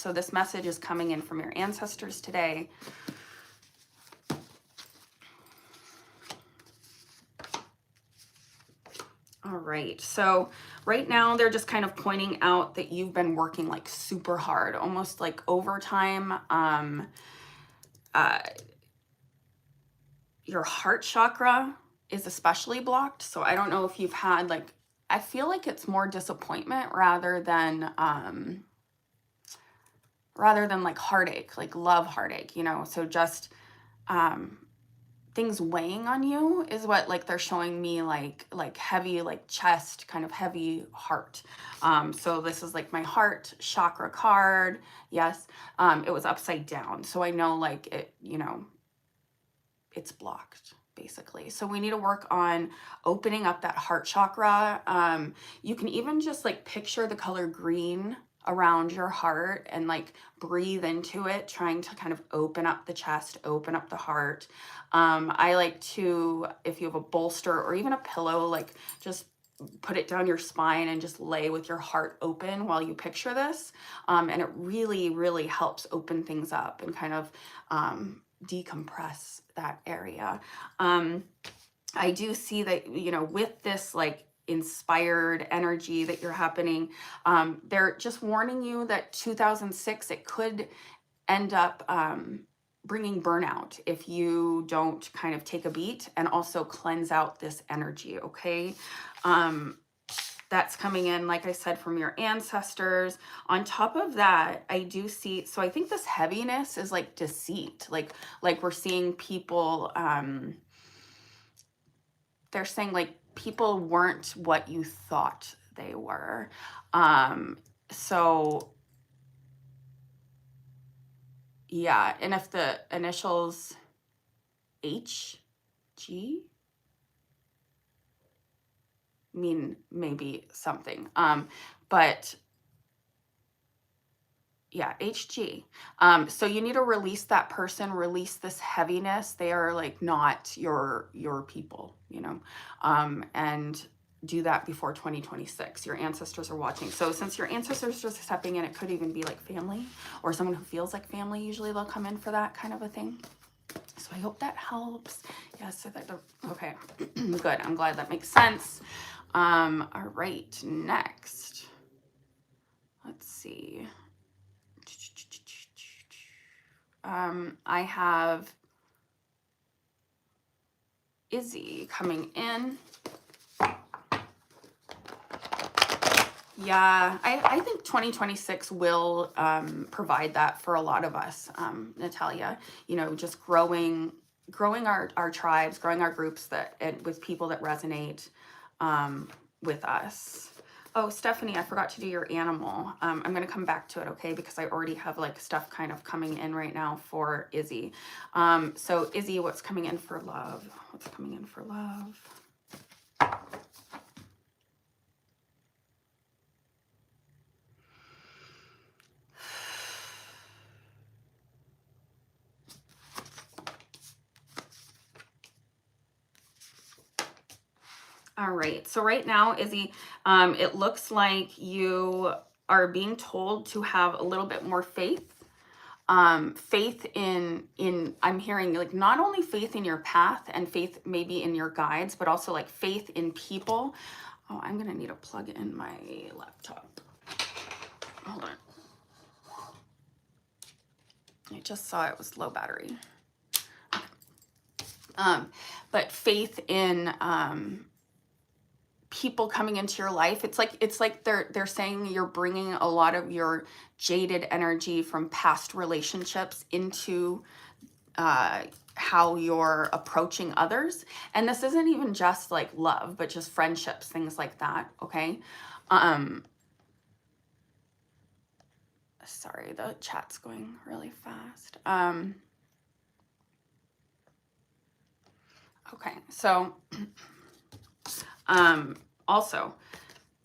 So this message is coming in from your ancestors today. All right, so right now they're just kind of pointing out that you've been working like super hard, almost like overtime. Your heart chakra is especially blocked. So I don't know if you've had like, I feel like it's more disappointment rather than like heartache, like love heartache, you know. So just things weighing on you is what like they're showing me, like heavy, like chest, kind of heavy heart. So this is like my heart chakra card. Yes. It was upside down. So I know like it, you know, it's blocked basically. So we need to work on opening up that heart chakra. You can even just like picture the color green around your heart and like breathe into it, trying to kind of open up the chest, open up the heart. I like to, if you have a bolster or even a pillow, like just put it down your spine and just lay with your heart open while you picture this. And it really, really helps open things up and kind of decompress that area. I do see that, you know, with this like inspired energy that you're happening, they're just warning you that 2006, it could end up bringing burnout if you don't kind of take a beat and also cleanse out this energy, okay? That's coming in, like I said, from your ancestors. On top of that, I do see, so I think this heaviness is like deceit. Like we're seeing people, they're saying like people weren't what you thought they were. So yeah, and if the initials HG mean maybe something, but yeah, HG. So you need to release that person, release this heaviness. They are like not your people, you know, and do that before 2026. Your ancestors are watching. So since your ancestors are stepping in, it could even be like family or someone who feels like family. Usually they'll come in for that kind of a thing. So I hope that helps. Yes, so that okay, good. I'm glad that makes sense. All right, next. Let's see. I have Izzy coming in. Yeah, I think 2026 will provide that for a lot of us, Natalia. You know, just growing our tribes, growing our groups that with people that resonate with us. Oh, Stephanie, I forgot to do your animal. I'm going to come back to it, okay? Because I already have like stuff kind of coming in right now for Izzy. So Izzy, what's coming in for love? What's coming in for love? All right, so right now, Izzy, it looks like you are being told to have a little bit more faith. Faith in I'm hearing like not only faith in your path and faith maybe in your guides, but also like faith in people. Oh, I'm gonna need to plug in my laptop. Hold on. I just saw it was low battery. Okay. But faith in people coming into your life. It's like they're saying you're bringing a lot of your jaded energy from past relationships into how you're approaching others. And this isn't even just like love, but just friendships, things like that. Okay. Sorry, the chat's going really fast. Okay, so also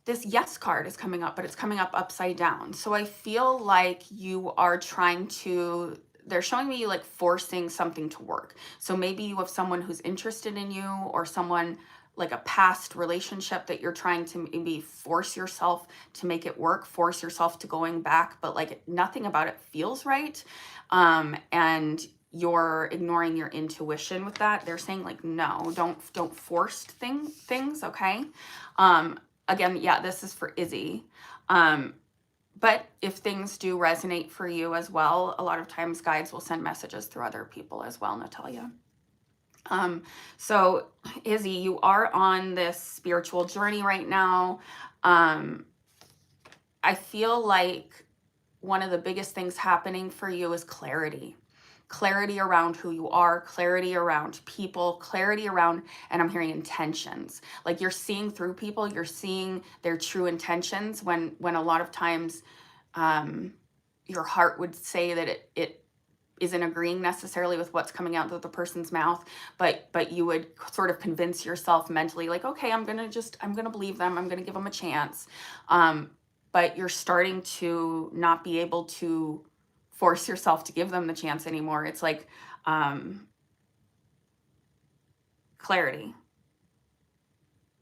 this yes card is coming up, but it's coming up upside down. So I feel like you are trying to, they're showing me like forcing something to work. So maybe you have someone who's interested in you or someone like a past relationship that you're trying to maybe force yourself to make it work, force yourself to going back, but like nothing about it feels right. And you're ignoring your intuition with that. They're saying like, no, don't force things. Okay. Again, yeah, this is for Izzy. But if things do resonate for you as well, a lot of times guides will send messages through other people as well, Natalia. So Izzy, you are on this spiritual journey right now. I feel like one of the biggest things happening for you is clarity. Clarity around who you are, clarity around people, clarity around, and I'm hearing intentions. Like you're seeing through people, you're seeing their true intentions when a lot of times your heart would say that it isn't agreeing necessarily with what's coming out of the person's mouth, but you would sort of convince yourself mentally like, okay, I'm gonna believe them, I'm gonna give them a chance. But you're starting to not be able to force yourself to give them the chance anymore. It's like clarity.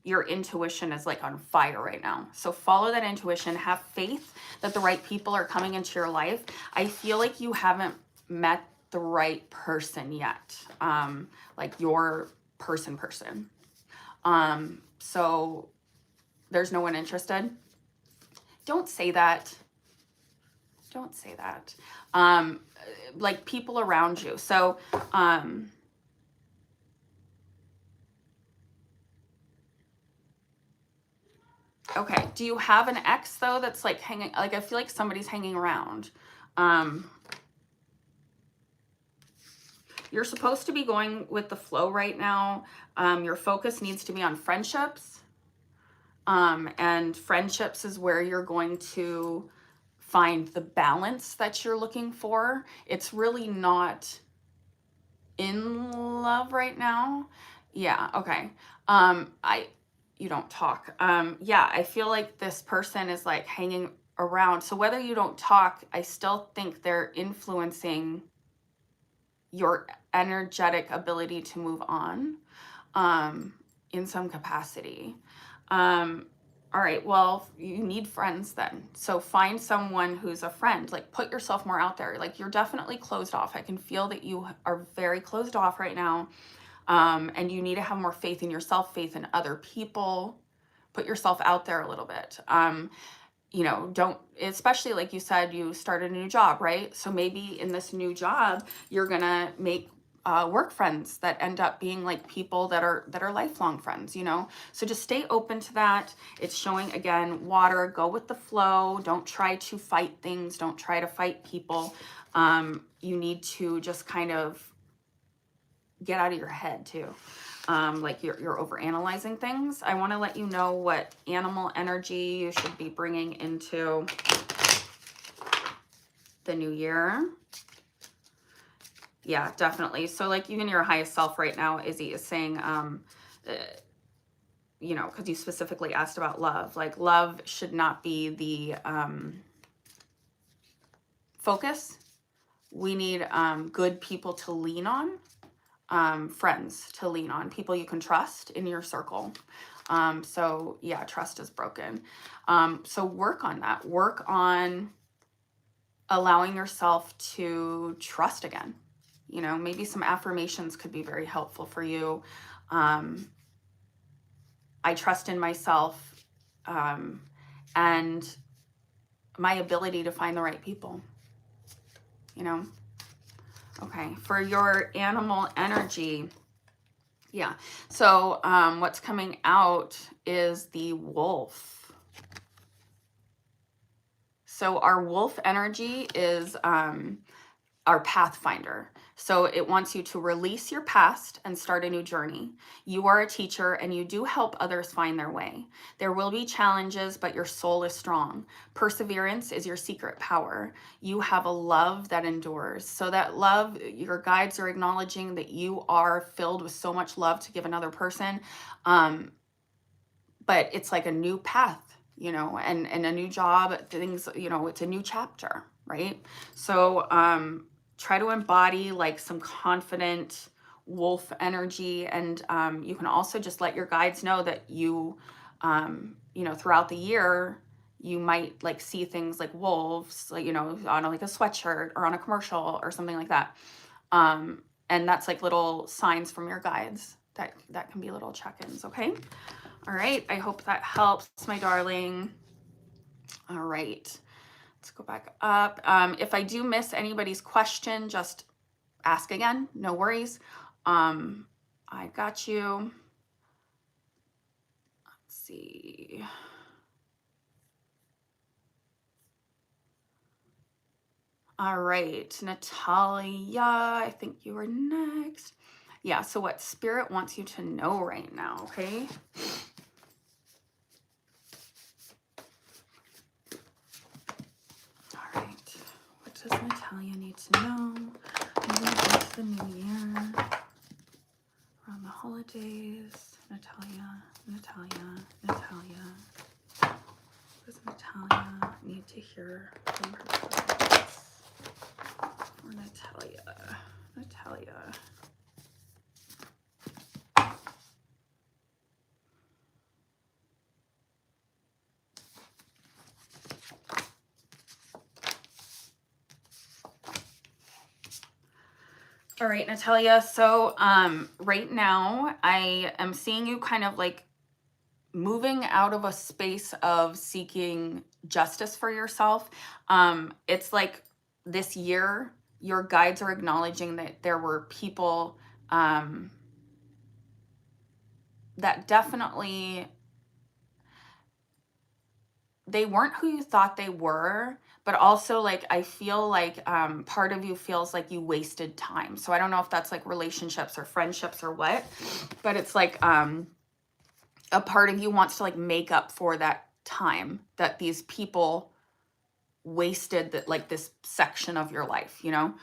Your intuition is like on fire right now. So follow that intuition, have faith that the right people are coming into your life. I feel like you haven't met the right person yet. Like your person. So there's no one interested. Don't say that. Don't say that. Like people around you. So, okay. Do you have an ex though that's like hanging, like I feel like somebody's hanging around. You're supposed to be going with the flow right now. Your focus needs to be on friendships. And friendships is where you're going to find the balance that you're looking for. It's really not in love right now. Yeah, okay. You don't talk. Yeah, I feel like this person is like hanging around. So whether you don't talk, I still think they're influencing your energetic ability to move on, in some capacity. All right, well, you need friends then. So find someone who's a friend, like put yourself more out there. Like you're definitely closed off. I can feel that you are very closed off right now. And you need to have more faith in yourself, faith in other people, put yourself out there a little bit. You know, don't, especially like you said, you started a new job, right? So maybe in this new job, you're gonna make work friends that end up being like people that are lifelong friends, you know? So just stay open to that. It's showing again, water, go with the flow. Don't try to fight things. Don't try to fight people. You need to just kind of get out of your head too. Like you're over analyzing things. I want to let you know what animal energy you should be bringing into the new year. Yeah, definitely. So like even your highest self right now, Izzy, is saying, you know, because you specifically asked about love, like love should not be the focus. We need good people to lean on, friends to lean on, people you can trust in your circle. So yeah, trust is broken. So work on that. Work on allowing yourself to trust again. You know, maybe some affirmations could be very helpful for you. I trust in myself, and my ability to find the right people, you know? Okay, for your animal energy, yeah. So what's coming out is the wolf. So our wolf energy is our pathfinder. So it wants you to release your past and start a new journey. You are a teacher and you do help others find their way. There will be challenges, but your soul is strong. Perseverance is your secret power. You have a love that endures. So that love, your guides are acknowledging that you are filled with so much love to give another person. But it's like a new path, you know, and a new job, things, you know, it's a new chapter, right? So, try to embody like some confident wolf energy. And you can also just let your guides know that you know, throughout the year, you might like see things like wolves, like, you know, on like a sweatshirt or on a commercial or something like that. And that's like little signs from your guides that can be little check-ins. Okay. All right. I hope that helps, my darling. All right. Let's go back up. If I do miss anybody's question, just ask again. No worries. I got you. Let's see. All right, Natalia, I think you are next. Yeah, so what Spirit wants you to know right now, okay? All right, what does Natalia need to know? Moving into the new year, around the holidays. Natalia. What does Natalia need to hear from her guides? For Natalia. All right, Natalia. So right now I am seeing you kind of like moving out of a space of seeking justice for yourself. It's like this year, your guides are acknowledging that there were people that definitely, they weren't who you thought they were, but also like I feel like part of you feels like you wasted time. So I don't know if that's like relationships or friendships or what, but it's like a part of you wants to like make up for that time that these people wasted, that like this section of your life, you know.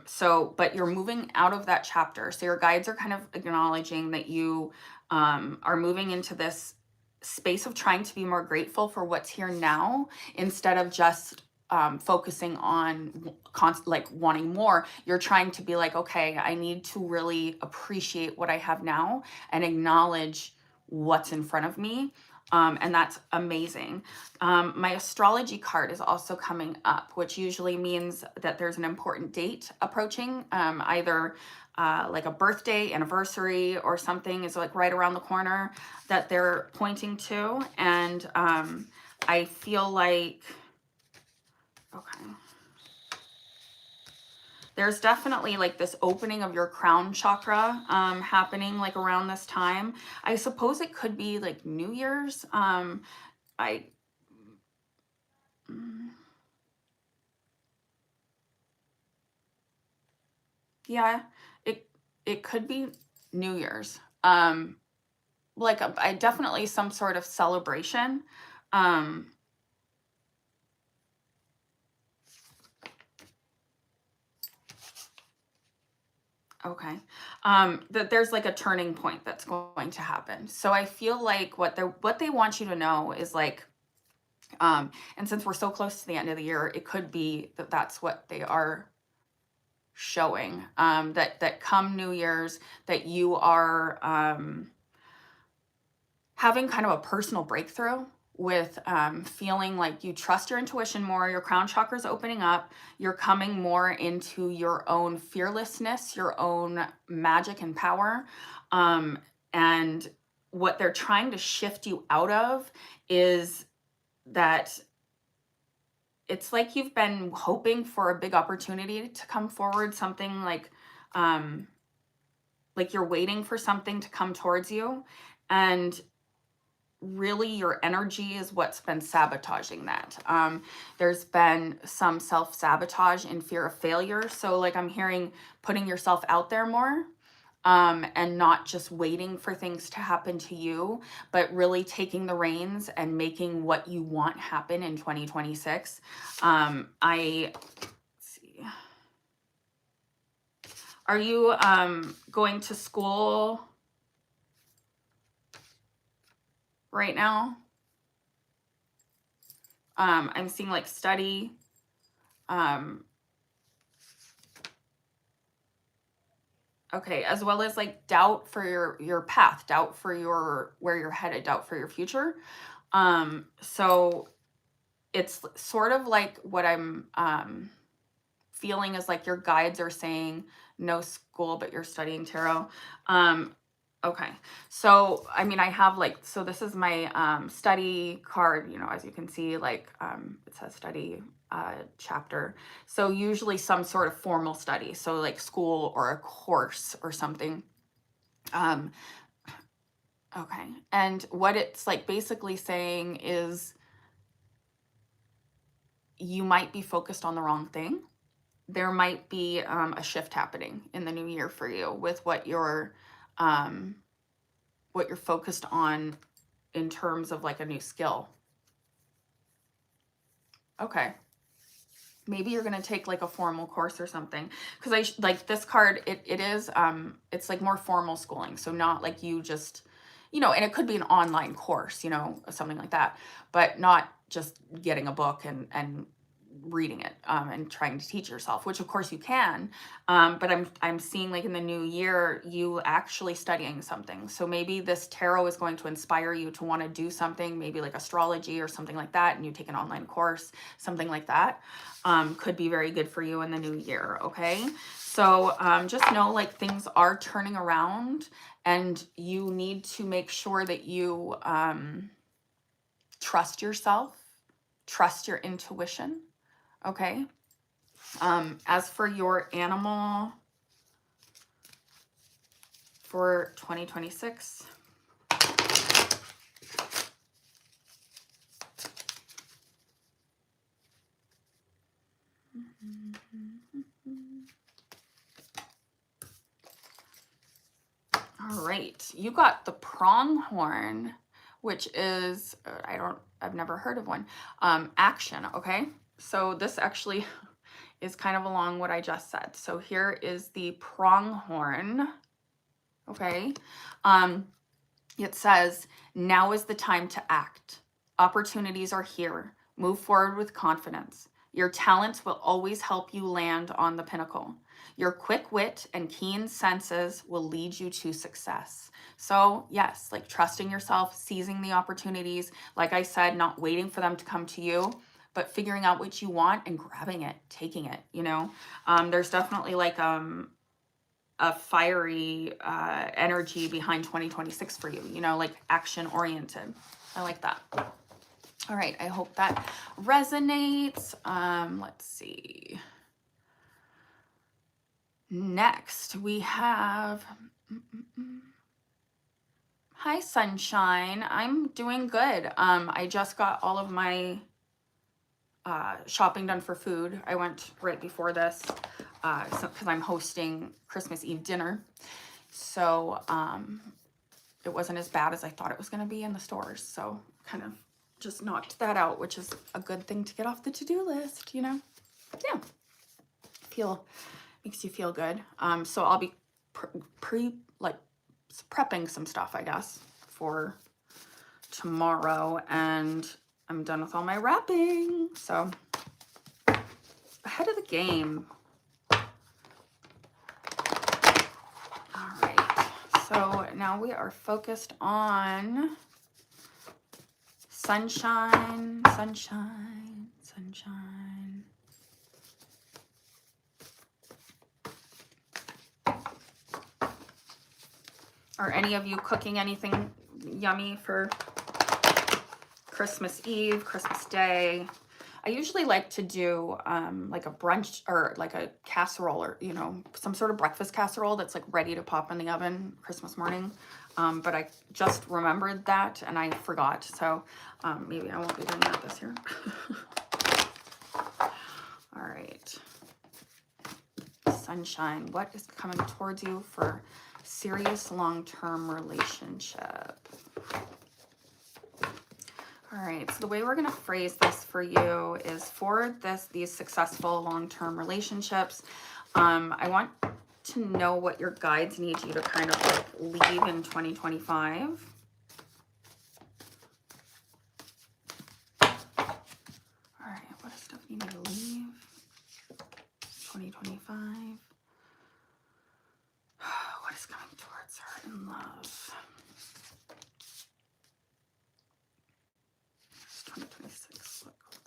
So but you're moving out of that chapter, so your guides are kind of acknowledging that you are moving into this space of trying to be more grateful for what's here now, instead of just focusing on like wanting more. You're trying to be like, okay, I need to really appreciate what I have now and acknowledge what's in front of me. And that's amazing. My astrology card is also coming up, which usually means that there's an important date approaching, either like a birthday, anniversary, or something is like right around the corner that they're pointing to. And I feel like, okay, there's definitely like this opening of your crown chakra happening like around this time. I suppose it could be like New Year's. I yeah, it could be New Year's. Like I definitely some sort of celebration. Um, okay. That there's like a turning point that's going to happen. So I feel like what they want you to know is like, and since we're so close to the end of the year, it could be that that's what they are showing. That come New Year's, that you are having kind of a personal breakthrough with feeling like you trust your intuition more, your crown chakra is opening up, you're coming more into your own fearlessness, your own magic and power. And what they're trying to shift you out of is that it's like you've been hoping for a big opportunity to come forward, something like you're waiting for something to come towards you, and really your energy is what's been sabotaging that. There's been some self-sabotage and fear of failure. So like I'm hearing putting yourself out there more, and not just waiting for things to happen to you, but really taking the reins and making what you want happen in 2026. Let's see. Are you going to school right now? I'm seeing like study. Okay, as well as like doubt for your path, doubt for your where you're headed, doubt for your future. So it's sort of like what I'm feeling is like your guides are saying no school, but you're studying tarot. Okay. So, I mean, I have like, so this is my study card, you know, as you can see, like it says study chapter. So usually some sort of formal study. So like school or a course or something. Um, okay. And what it's like basically saying is you might be focused on the wrong thing. There might be a shift happening in the new year for you with um, what you're focused on in terms of like a new skill. Okay. Maybe you're going to take like a formal course or something, because like this card, it is it's like more formal schooling, so not like you just, you know, and it could be an online course, you know, something like that, but not just getting a book and reading it and trying to teach yourself, which of course you can, but I'm seeing like in the new year you actually studying something. So maybe this tarot is going to inspire you to want to do something, maybe like astrology or something like that, and you take an online course, something like that. Could be very good for you in the new year. Okay, so just know like things are turning around, and you need to make sure that you trust yourself, trust your intuition. Okay. As for your animal for 2026, all right, you got the pronghorn, which is I've never heard of one. Action. Okay, so this actually is kind of along what I just said. So here is the pronghorn. Okay, it says, now is the time to act. Opportunities are here. Move forward with confidence. Your talents will always help you land on the pinnacle. Your quick wit and keen senses will lead you to success. So yes, like trusting yourself, seizing the opportunities. Like I said, not waiting for them to come to you, but figuring out what you want and grabbing it, taking it, you know. There's definitely like a fiery energy behind 2026 for you, you know, like action oriented. I like that. All right, I hope that resonates. Let's see. Next, we have, hi, Sunshine. I'm doing good. I just got all of my shopping done for food. I went right before this because I'm hosting Christmas Eve dinner. So it wasn't as bad as I thought it was going to be in the stores. So kind of just knocked that out, which is a good thing to get off the to-do list, you know? Yeah. Makes you feel good. So I'll be prepping some stuff, I guess, for tomorrow, and I'm done with all my wrapping. So ahead of the game. All right. So now we are focused on sunshine, sunshine, sunshine. Are any of you cooking anything yummy for Christmas Eve, Christmas Day? I usually like to do like a brunch or like a casserole, or, you know, some sort of breakfast casserole that's like ready to pop in the oven Christmas morning. But I just remembered that and I forgot. So maybe I won't be doing that this year. All right. Sunshine, what is coming towards you for serious long-term relationship? All right, so the way we're going to phrase this for you is for these successful long-term relationships, I want to know what your guides need you to kind of like leave in 2025. All right, what does stuff you need to leave? 2025. and love. 2026. Let go of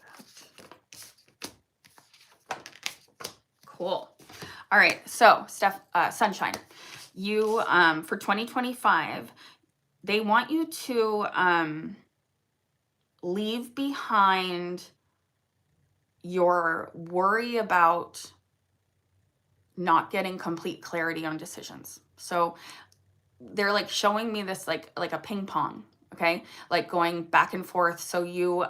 that. Cool. All right. So, Sunshine, you, for 2025, they want you to leave behind your worry about not getting complete clarity on decisions. So they're like showing me this like a ping pong, okay, like going back and forth. So you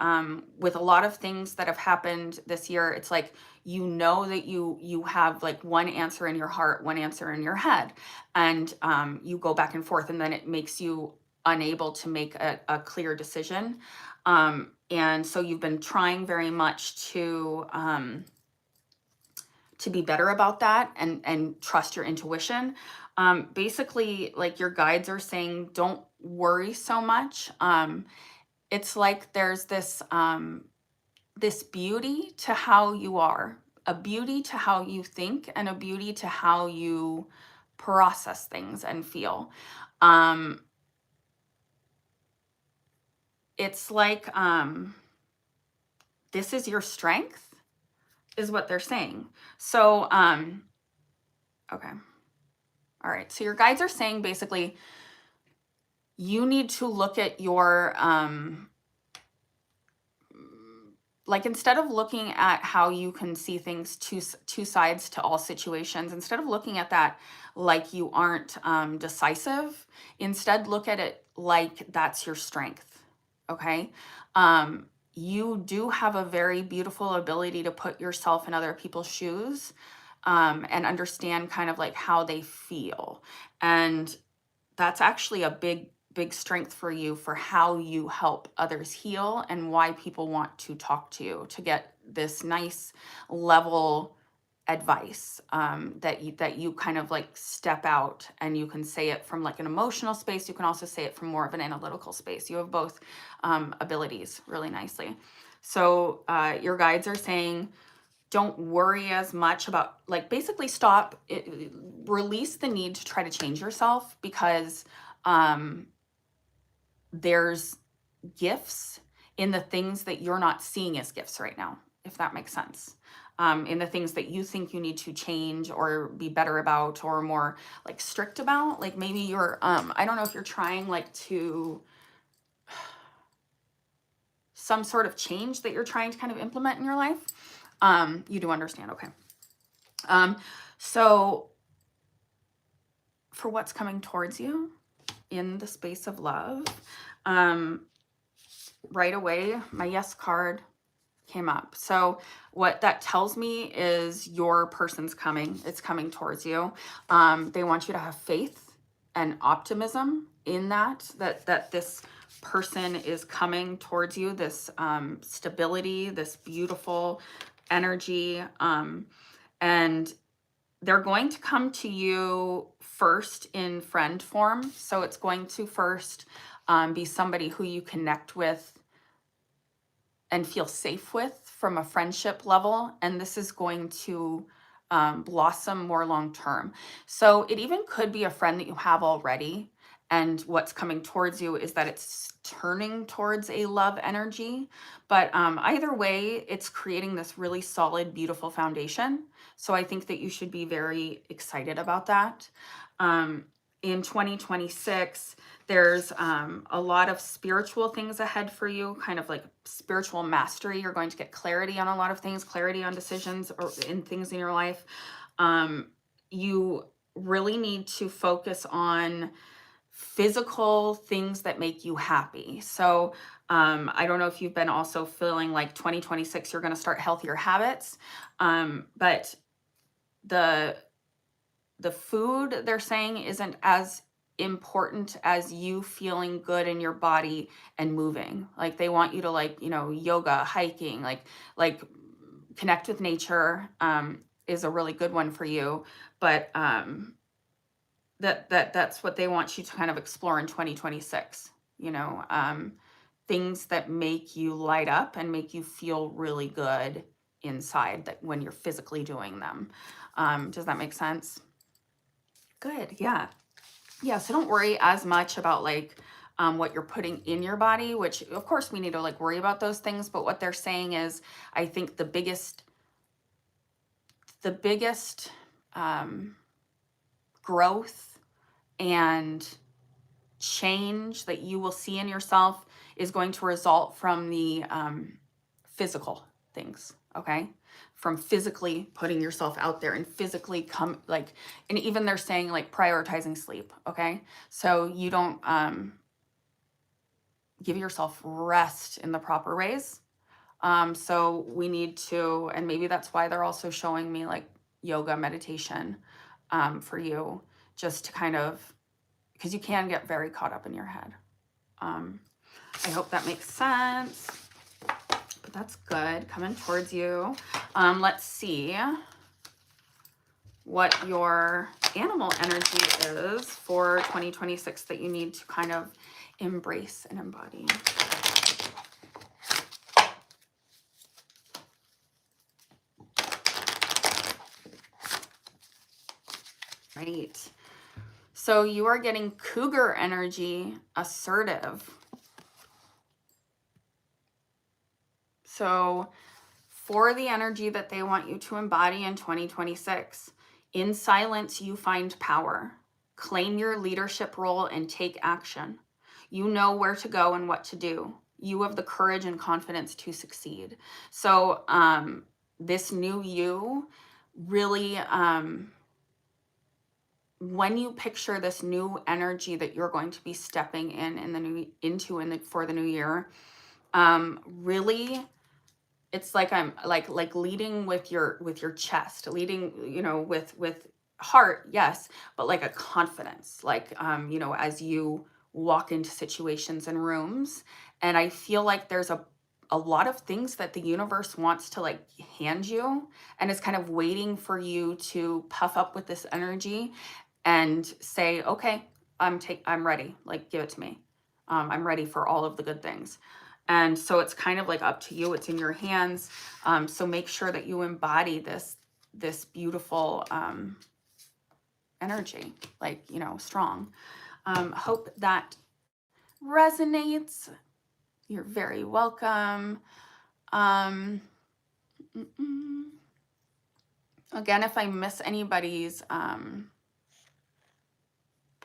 with a lot of things that have happened this year, it's like you know that you have like one answer in your heart, one answer in your head, and you go back and forth, and then it makes you unable to make a clear decision. And so you've been trying very much to be better about that and trust your intuition. Basically, like your guides are saying, don't worry so much. It's like there's this this beauty to how you are, a beauty to how you think, and a beauty to how you process things and feel. It's like this is your strength, is what they're saying. So, okay. All right. So your guides are saying basically you need to look at your, like instead of looking at how you can see things two sides to all situations, instead of looking at that like you aren't decisive, instead look at it like that's your strength. Okay. You do have a very beautiful ability to put yourself in other people's shoes, and understand kind of like how they feel. And that's actually a big strength for you, for how you help others heal and why people want to talk to you to get this nice level advice, that you kind of like step out and you can say it from like an emotional space. You can also say it from more of an analytical space. You have both abilities really nicely. So your guides are saying, don't worry as much about, like, basically stop, release the need to try to change yourself, because there's gifts in the things that you're not seeing as gifts right now, if that makes sense. In the things that you think you need to change or be better about or more like strict about, like maybe you're, I don't know if you're trying like to, some sort of change that you're trying to kind of implement in your life. You do understand, okay. So for what's coming towards you in the space of love, right away, my yes card came up. So what that tells me is your person's coming. It's coming towards you. They want you to have faith and optimism in that this person is coming towards you, this stability, this beautiful energy, and they're going to come to you first in friend form. So it's going to first be somebody who you connect with and feel safe with from a friendship level. And this is going to blossom more long term. So it even could be a friend that you have already. And what's coming towards you is that it's turning towards a love energy. But either way, it's creating this really solid, beautiful foundation. So I think that you should be very excited about that. In 2026, there's a lot of spiritual things ahead for you, kind of like spiritual mastery. You're going to get clarity on a lot of things, clarity on decisions or in things in your life. You really need to focus on physical things that make you happy. So I don't know if you've been also feeling like 2026, you're going to start healthier habits. But the food, they're saying, isn't as important as you feeling good in your body and moving. Like they want you to, like, you know, yoga, hiking, like connect with nature is a really good one for you. But that's what they want you to kind of explore in 2026, you know, things that make you light up and make you feel really good inside, that when you're physically doing them. Does that make sense? Good. Yeah. Yeah, so don't worry as much about like what you're putting in your body, which of course we need to like worry about those things. But what they're saying is, I think the biggest growth and change that you will see in yourself is going to result from the physical things, okay? From physically putting yourself out there and physically and even they're saying like prioritizing sleep, okay? So you don't give yourself rest in the proper ways. So we need to, and maybe that's why they're also showing me like yoga, meditation for you, just to kind of, because you can get very caught up in your head. I hope that makes sense, but that's good. Coming towards you. Let's see what your animal energy is for 2026 that you need to kind of embrace and embody. Right. So you are getting cougar energy, assertive. So for the energy that they want you to embody in 2026, in silence, you find power. Claim your leadership role and take action. You know where to go and what to do. You have the courage and confidence to succeed. So this new you really, when you picture this new energy that you're going to be stepping for the new year, really, it's like I'm like leading with your chest, leading, with heart, yes, but like a confidence, like as you walk into situations and rooms. And I feel like there's a lot of things that the universe wants to like hand you, and it's kind of waiting for you to puff up with this energy and say, okay, I'm ready, like give it to me. I'm ready for all of the good things. And so it's kind of like up to you. It's in your hands. So make sure that you embody this beautiful energy, like, strong. Hope that resonates. You're very welcome. Again, if I miss anybody's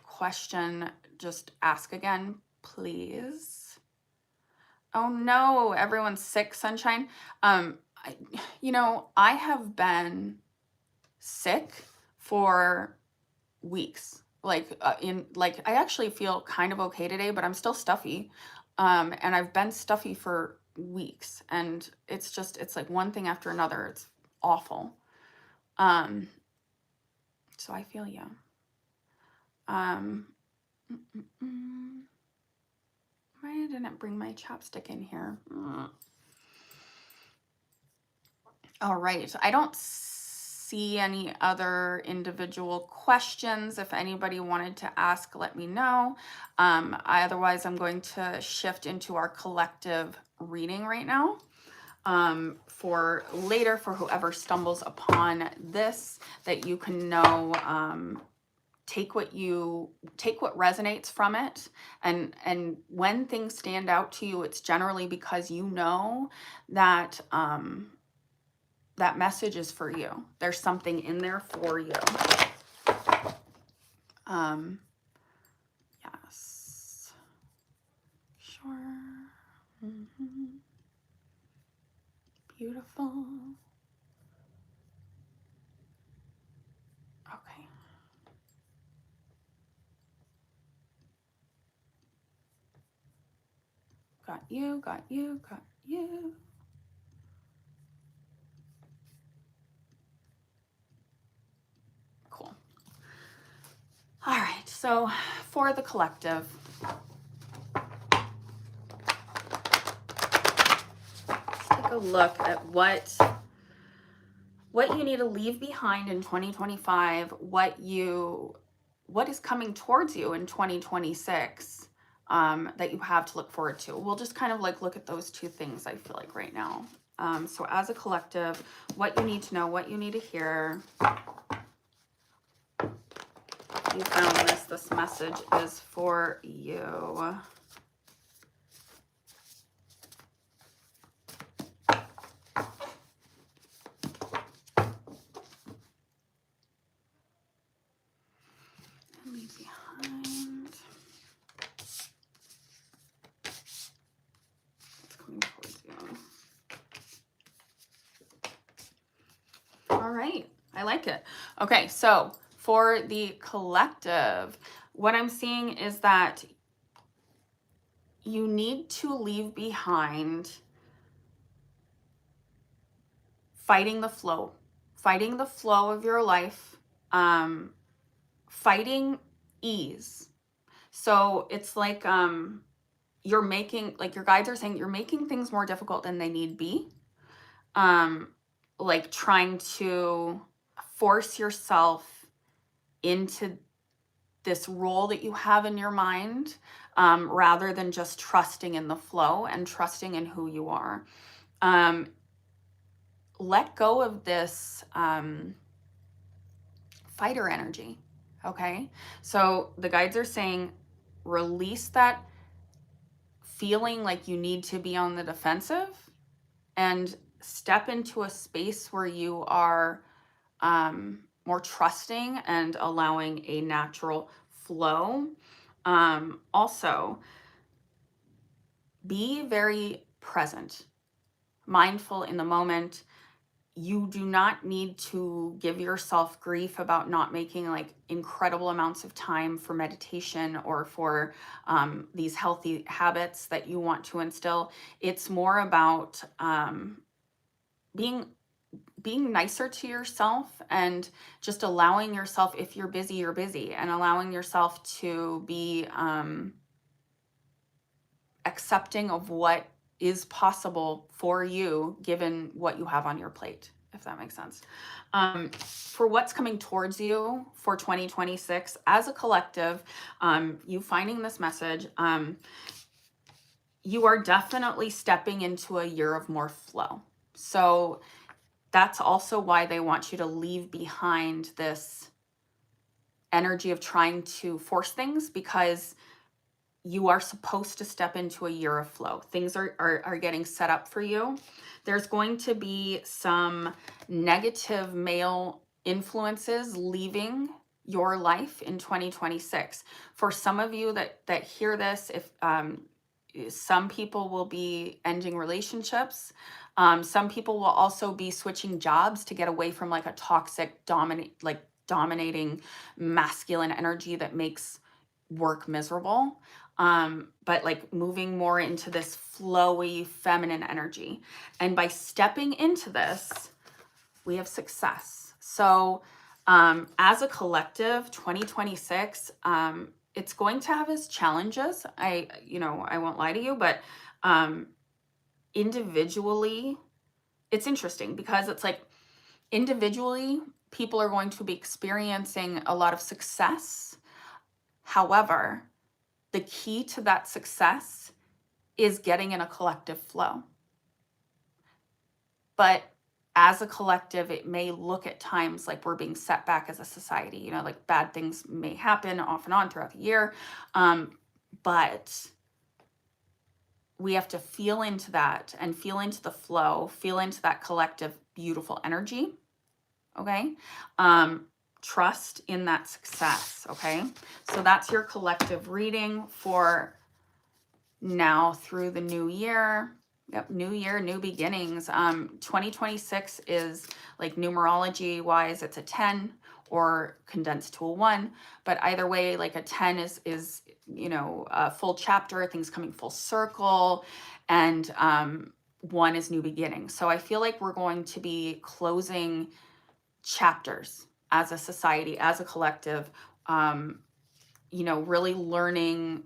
question, just ask again, please. Oh no, everyone's sick, sunshine. I have been sick for weeks. I actually feel kind of okay today, but I'm still stuffy. And I've been stuffy for weeks, and it's like one thing after another. It's awful. So I feel you. Why didn't it bring my chapstick in here? All right. I don't see any other individual questions. If anybody wanted to ask, let me know. Otherwise, I'm going to shift into our collective reading right now. For later, for whoever stumbles upon this, that you can know, take what resonates from it, and when things stand out to you, it's generally because you know that that message is for you. There's something in there for you. Yes. Sure. Beautiful. Okay. Got you, got you, got you. Cool. All right, so for the collective, let's take a look at what you need to leave behind in 2025, what is coming towards you in 2026, that you have to look forward to. We'll just kind of like look at those two things, I feel like, right now. So as a collective, what you need to know, what you need to hear. You found this. This message is for you. Leave behind. It's coming towards you. All right. I like it. Okay, so for the collective, what I'm seeing is that you need to leave behind fighting the flow of your life, fighting ease. So it's like you're making, like your guides are saying, you're making things more difficult than they need be. Like trying to force yourself into this role that you have in your mind, rather than just trusting in the flow and trusting in who you are. Let go of this fighter energy, okay? So the guides are saying, release that feeling like you need to be on the defensive and step into a space where you are more trusting and allowing a natural flow. Also, be very present, mindful in the moment. You do not need to give yourself grief about not making like incredible amounts of time for meditation or for these healthy habits that you want to instill. It's more about being nicer to yourself and just allowing yourself, if you're busy, you're busy, and allowing yourself to be accepting of what is possible for you given what you have on your plate, if that makes sense. For what's coming towards you for 2026 as a collective, you finding this message, you are definitely stepping into a year of more flow. So that's also why they want you to leave behind this energy of trying to force things, because you are supposed to step into a year of flow. Things are getting set up for you. There's going to be some negative male influences leaving your life in 2026. For some of you that hear this, if some people will be ending relationships. Some people will also be switching jobs to get away from like a toxic, dominating masculine energy that makes work miserable. But like moving more into this flowy feminine energy. And by stepping into this, we have success. So as a collective, 2026, it's going to have its challenges. I won't lie to you, but individually, it's interesting because it's like individually, people are going to be experiencing a lot of success. However, the key to that success is getting in a collective flow. But as a collective, it may look at times like we're being set back as a society. Like bad things may happen off and on throughout the year. But we have to feel into that and feel into the flow, feel into that collective, beautiful energy. Okay. Trust in that success. Okay. So that's your collective reading for now through the new year. Yep, new year, new beginnings. 2026 is like numerology wise, it's a 10 or condensed to a 1. But either way, like a 10 is a full chapter, things coming full circle, and 1 is new beginning. So I feel like we're going to be closing chapters as a society, as a collective, really learning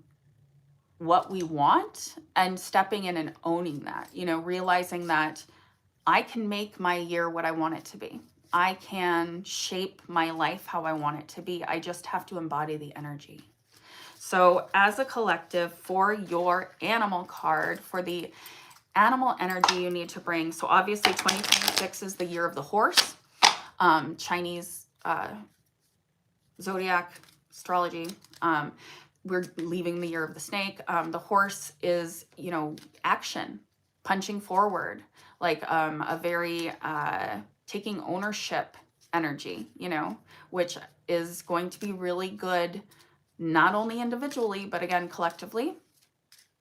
what we want and stepping in and owning that, realizing that I can make my year what I want it to be. I can shape my life how I want it to be. I just have to embody the energy. So as a collective, for your animal card, for the animal energy you need to bring. So obviously 2026 is the year of the horse. Chinese zodiac astrology. We're leaving the year of the snake. The horse is, you know, action, punching forward, like a very taking ownership energy, you know, which is going to be really good, not only individually, but again, collectively,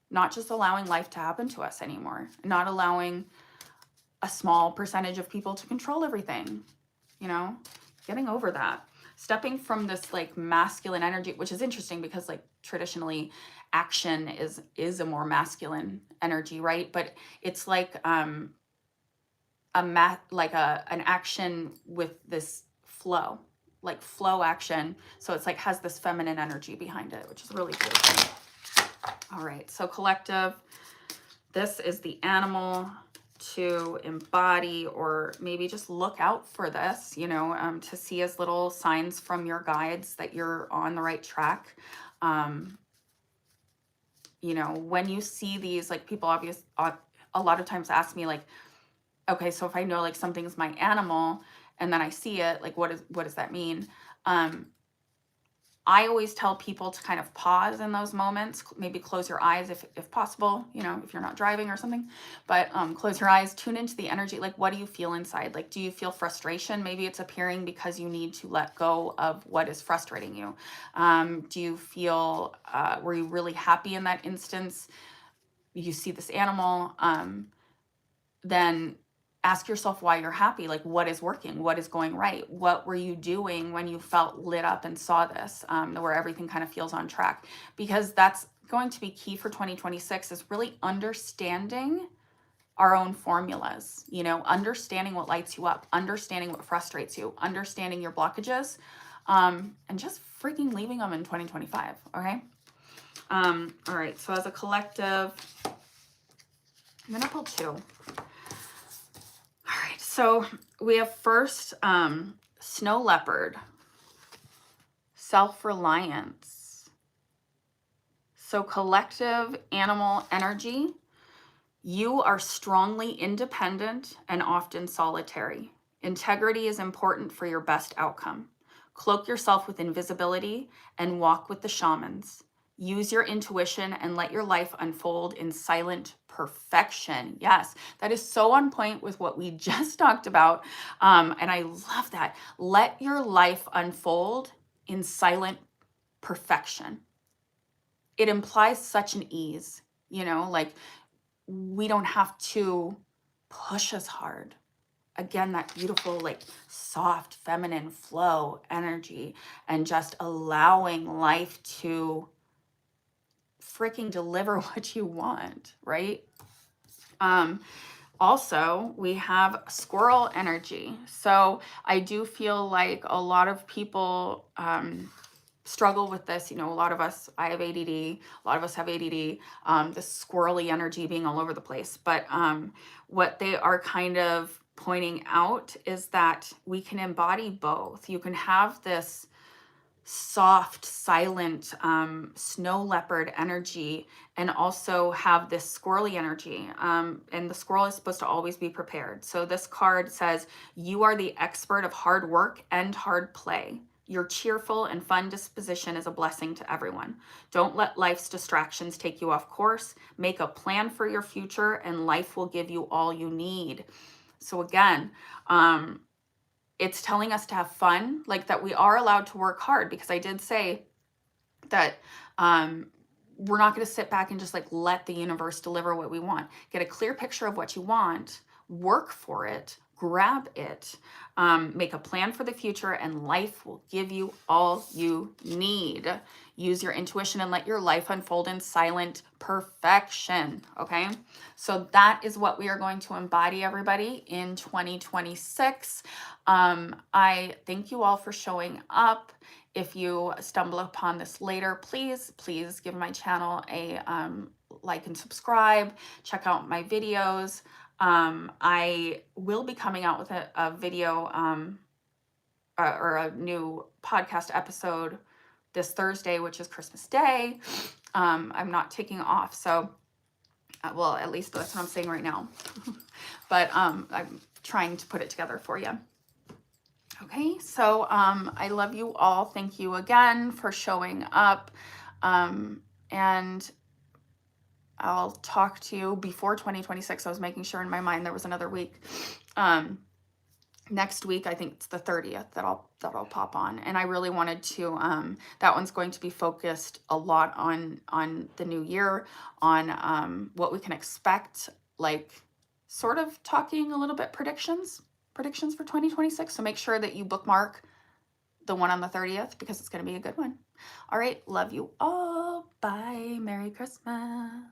not just allowing life to happen to us anymore, not allowing a small percentage of people to control everything, you know, getting over that. Stepping from this like masculine energy, which is interesting because like traditionally action is a more masculine energy, right? But it's like an action with this flow, like flow action. So it's like has this feminine energy behind it, which is really beautiful. All right, so collective, this is the animal to embody, or maybe just look out for this, you know, to see as little signs from your guides that you're on the right track. You know, when you see these, like people a lot of times ask me like, okay, so if I know like something's my animal and then I see it, like what does that mean? I always tell people to kind of pause in those moments, maybe close your eyes if possible, you know, if you're not driving or something, but close your eyes, tune into the energy. Like, what do you feel inside? Like, do you feel frustration? Maybe it's appearing because you need to let go of what is frustrating you. Do you feel, were you really happy in that instance? You see this animal, then ask yourself why you're happy. Like, what is working? What is going right? What were you doing when you felt lit up and saw this, where everything kind of feels on track? Because that's going to be key for 2026, is really understanding our own formulas, you know, understanding what lights you up, understanding what frustrates you, understanding your blockages, and just freaking leaving them in 2025. Okay. All right. So as a collective, I'm going to pull two. All right, so we have first snow leopard, self-reliance. So collective animal energy, you are strongly independent and often solitary. Integrity is important for your best outcome. Cloak yourself with invisibility and walk with the shamans. Use your intuition and let your life unfold in silent perfection. Yes, that is so on point with what we just talked about. And I love that. Let your life unfold in silent perfection. It implies such an ease, you know, like we don't have to push as hard. Again, that beautiful, like soft, feminine flow energy, and just allowing life to freaking deliver what you want, right? Also, we have squirrel energy. So I do feel like a lot of people struggle with this. You know, a lot of us, I have ADD, a lot of us have ADD, this squirrely energy being all over the place. But what they are kind of pointing out is that we can embody both. You can have this soft, silent snow leopard energy and also have this squirrely energy. And the squirrel is supposed to always be prepared. So this card says, you are the expert of hard work and hard play. Your cheerful and fun disposition is a blessing to everyone. Don't let life's distractions take you off course. Make a plan for your future and life will give you all you need. So again, it's telling us to have fun, like that we are allowed to work hard, because I did say that we're not going to sit back and just like let the universe deliver what we want. Get a clear picture of what you want, work for it, grab it, make a plan for the future, and life will give you all you need. Use your intuition and let your life unfold in silent perfection. Okay, so that is what we are going to embody, everybody, in 2026. I thank you all for showing up. If you stumble upon this later, please give my channel a like and subscribe. Check out my videos. I will be coming out with a video or a new podcast episode this Thursday, which is Christmas Day. I'm not taking off, so well, at least that's what I'm saying right now. But I'm trying to put it together for you. Okay, so I love you all. Thank you again for showing up. And I'll talk to you before 2026. I was making sure in my mind there was another week. Next week, I think it's the 30th that I'll pop on, and I really wanted to. That one's going to be focused a lot on the new year, on what we can expect, like sort of talking a little bit predictions for 2026. So make sure that you bookmark the one on the 30th because it's going to be a good one. All right, love you all. Bye. Merry Christmas.